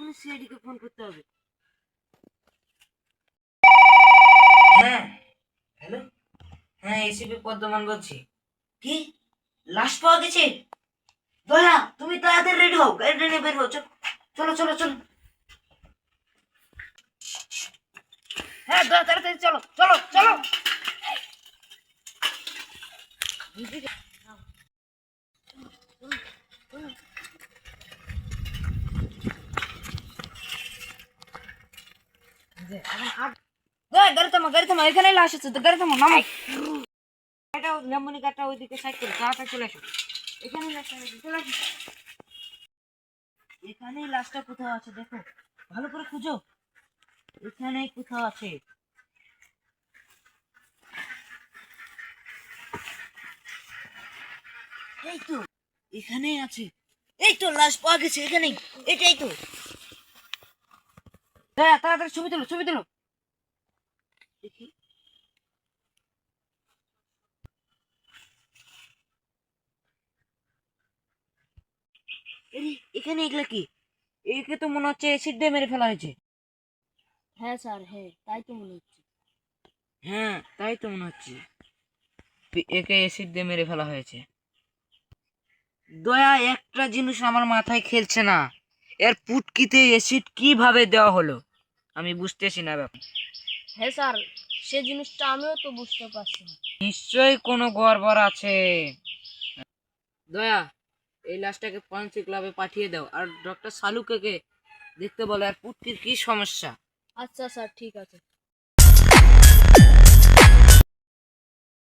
এক্ষুনি সিআইডি কে ফোন করতে হবে। হ্যাঁ, হ্যালো। হ্যাঁ, এসিপি পদ্মমান বলছি। কি লাশ পাওয়া গেছে? দয়া, তুমি তাড়াতাড়ি রেডি হও, গাড়ি নিয়ে বের হও। চলো চলো চলো। হ্যাঁ, দয়া তাড়াতাড়ি চলো চলো চলো। দয়া, গাড়ি থামা, এখানে লাশ আছে তো, গাড়ি থামা, নামো। এটা লেমনি কাঠটা ওইদিকে সাইড করে তাড়াতাড়ি চলে আসো। এখানেই লাশটা আছে, চলে আসো। এখানেই লাশটা কোথাও আছে, দেখো ভালো করে খুঁজো। এখানেই কোথাও আছে। এই তো, এখানেই আছে। এই তো লাশ পাওয়া গেছে এখানেই। এটাই তো। হ্যাঁ, তাড়াতাড়ি ছবি তুলো, ছবি তুলো। দেখি। এখানে এগুলা কি? একে তো মনে হচ্ছে অ্যাসিড দিয়ে মেরে ফেলা হয়েছে। হ্যাঁ স্যার, হ্যাঁ তাই তো মনে হচ্ছে। হ্যাঁ, তাই তো মনে হচ্ছে একে অ্যাসিড দিয়ে মেরে ফেলা হয়েছে। দয়া, একটা জিনিস আমার মাথায় খেলছে না, এর পুটকিতে অ্যাসিড কিভাবে দেওয়া হলো আমি বুঝতেছি না ব্যাপার। হ্যাঁ স্যার, সে জিনিসটা আমিও তো বুঝতে পারছি না। নিশ্চয়ই কোনো গড়বড় আছে। দয়া, এই লাশটাকে ফরেনসিক ল্যাবে পাঠিয়ে দাও, আর ডক্টর সালুকে দেখতে বলো আর পুটকির কি সমস্যা। আচ্ছা স্যার, ঠিক আছে।